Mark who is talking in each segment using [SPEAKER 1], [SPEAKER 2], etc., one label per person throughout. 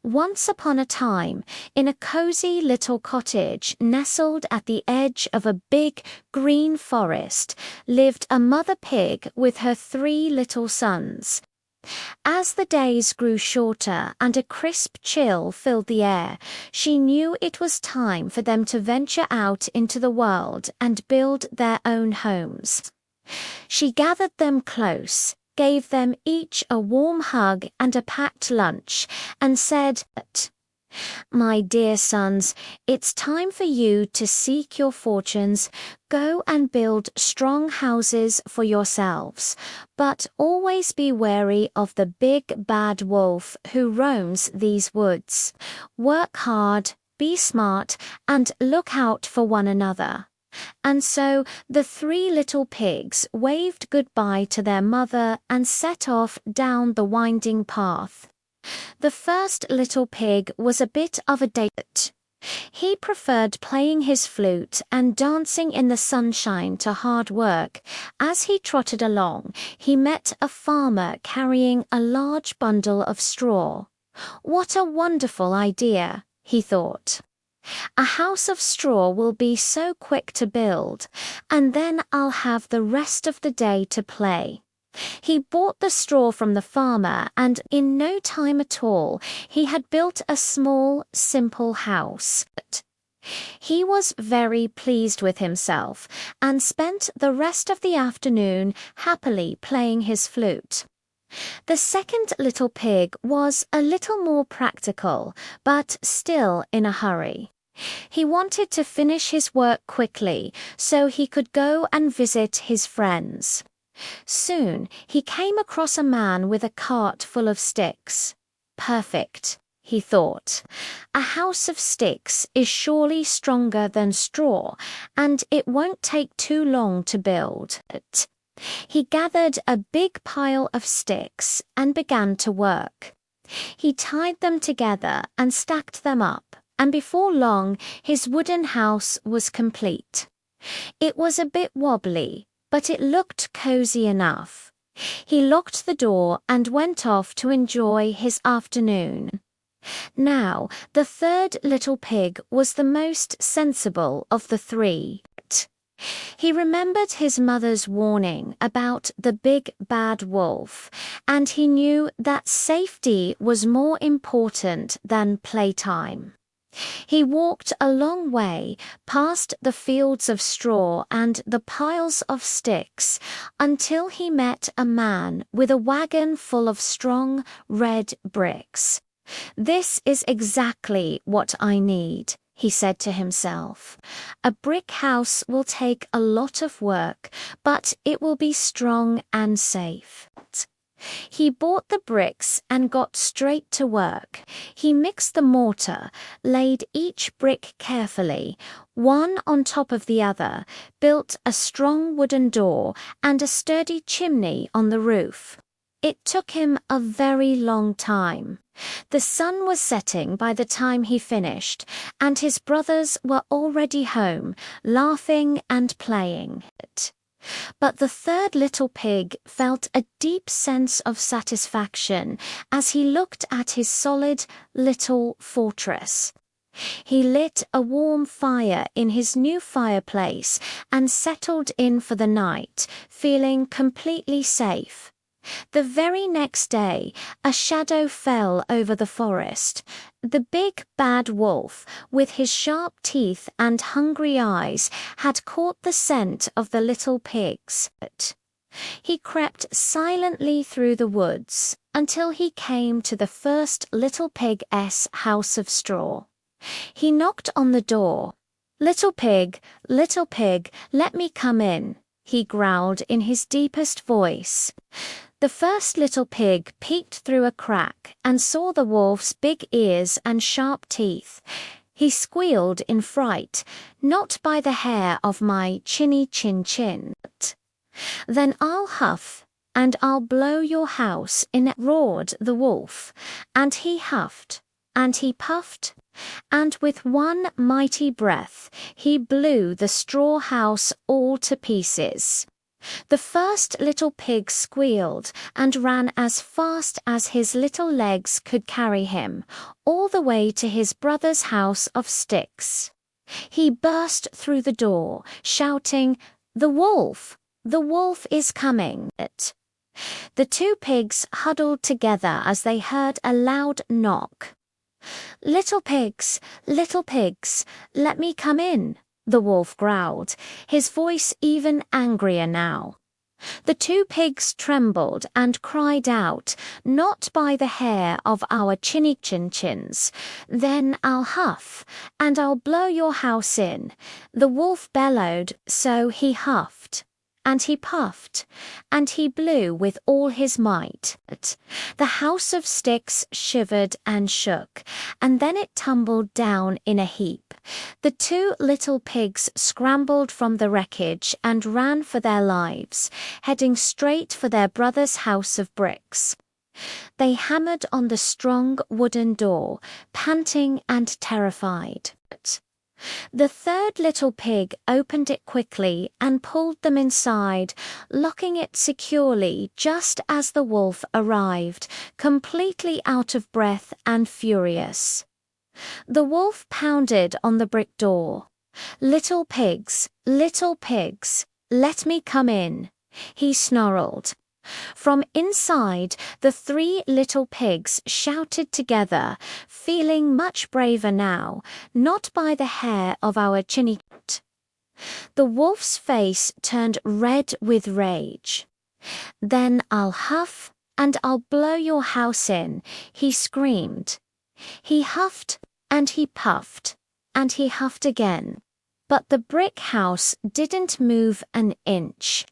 [SPEAKER 1] Once upon a time, in a cozy little cottage nestled at the edge of a big green forest, lived a mother pig with her 3 little sons. As the days grew shorter and a crisp chill filled the air, she knew it was time for them to venture out into the world and build their own homes. She gathered them close, gave them each a warm hug and a packed lunch, and said, "My dear sons, it's time for you to seek your fortunes. Go and build strong houses for yourselves, but always be wary of the big bad wolf who roams these woods. Work hard, be smart, and look out for one another." And so the 3 little pigs waved goodbye to their mother and set off down the winding path. The first little pig was a bit of a date. He preferred playing his flute and dancing in the sunshine to hard work. As he trotted along, he met a farmer carrying a large bundle of straw. "What a wonderful idea," he thought. "A house of straw will be so quick to build, and then I'll have the rest of the day to play." He bought the straw from the farmer, and in no time at all he had built a small, simple house. He was very pleased with himself and spent the rest of the afternoon happily playing his flute. The second little pig was a little more practical, but still in a hurry. He wanted to finish his work quickly so he could go and visit his friends. Soon he came across a man with a cart full of sticks. "Perfect," he thought. "A house of sticks is surely stronger than straw, and it won't take too long to build." He gathered a big pile of sticks and began to work. He tied them together and stacked them up, and before long his wooden house was complete. It was a bit wobbly, but it looked cozy enough. He locked the door and went off to enjoy his afternoon. Now, the third little pig was the most sensible of the 3. He remembered his mother's warning about the big bad wolf, and he knew that safety was more important than playtime. He walked a long way past the fields of straw and the piles of sticks until he met a man with a wagon full of strong red bricks. "This is exactly what I need," he said to himself. "A brick house will take a lot of work, but it will be strong and safe." He bought the bricks and got straight to work. He mixed the mortar, laid each brick carefully, one on top of the other, built a strong wooden door and a sturdy chimney on the roof. It took him a very long time. The sun was setting by the time he finished, and his brothers were already home, laughing and playing. But the third little pig felt a deep sense of satisfaction as he looked at his solid little fortress. He lit a warm fire in his new fireplace and settled in for the night, feeling completely safe. The very next day, a shadow fell over the forest. The big bad wolf, with his sharp teeth and hungry eyes, had caught the scent of the little pigs. He crept silently through the woods until he came to the first little pig's house of straw. He knocked on the door. Little pig, let me come in," he growled in his deepest voice. The first little pig peeked through a crack and saw the wolf's big ears and sharp teeth. He squealed in fright, "Not by the hair of my chinny chin chin." "Then I'll huff, and I'll blow your house in," roared the wolf, and he huffed, and he puffed, and with one mighty breath he blew the straw house all to pieces. The first little pig squealed and ran as fast as his little legs could carry him, all the way to his brother's house of sticks. He burst through the door, shouting, "The wolf! The wolf is coming!" The two pigs huddled together as they heard a loud knock. Little pigs, let me come in," the wolf growled, his voice even angrier now. The two pigs trembled and cried out, "Not by the hair of our chinny-chin-chins. Then I'll huff, and I'll blow your house in." The wolf bellowed, so he huffed, and he puffed, and he blew with all his might. The house of sticks shivered and shook, and then it tumbled down in a heap. The two little pigs scrambled from the wreckage and ran for their lives, heading straight for their brother's house of bricks. They hammered on the strong wooden door, panting and terrified. The third little pig opened it quickly and pulled them inside, locking it securely just as the wolf arrived, completely out of breath and furious. The wolf pounded on the brick door. Little pigs, let me come in," he snarled. From inside, the three little pigs shouted together, feeling much braver now, "Not by the hair of our chinny." The wolf's face turned red with rage. "Then I'll huff and I'll blow your house in," he screamed. He huffed and he puffed and he huffed again, but the brick house didn't move an inch.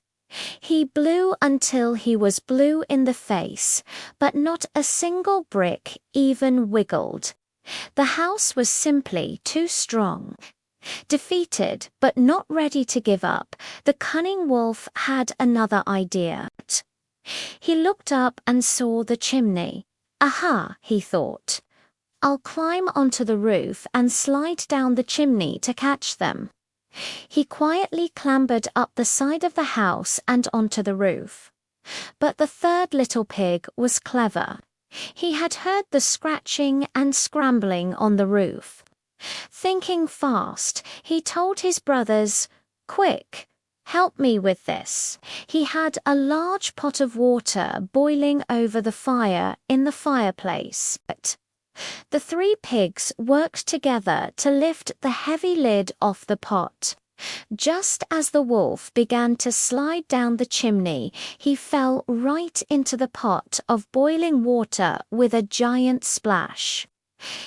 [SPEAKER 1] He blew until he was blue in the face, but not a single brick even wiggled. The house was simply too strong. Defeated, but not ready to give up, the cunning wolf had another idea. He looked up and saw the chimney. "Aha," he thought. "I'll climb onto the roof and slide down the chimney to catch them." He quietly clambered up the side of the house and onto the roof. But the third little pig was clever. He had heard the scratching and scrambling on the roof. Thinking fast, he told his brothers, "Quick, help me with this." He had a large pot of water boiling over the fire in the fireplace. The three pigs worked together to lift the heavy lid off the pot. Just as the wolf began to slide down the chimney, he fell right into the pot of boiling water with a giant splash.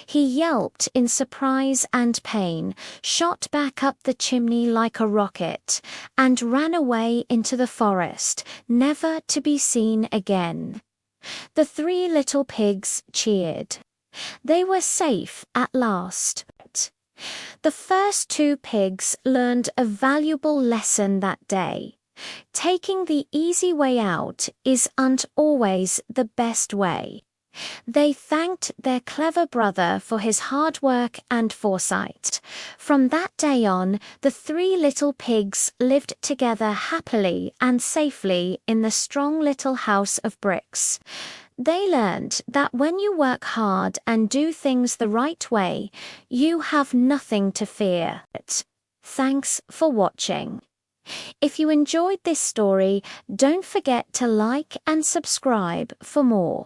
[SPEAKER 1] He yelped in surprise and pain, shot back up the chimney like a rocket, and ran away into the forest, never to be seen again. The three little pigs cheered. They were safe at last. The first two pigs learned a valuable lesson that day. Taking the easy way out isn't always the best way. They thanked their clever brother for his hard work and foresight. From that day on, the three little pigs lived together happily and safely in the strong little house of bricks. They learned that when you work hard and do things the right way, you have nothing to fear. Thanks for watching. If you enjoyed this story, don't forget to like and subscribe for more.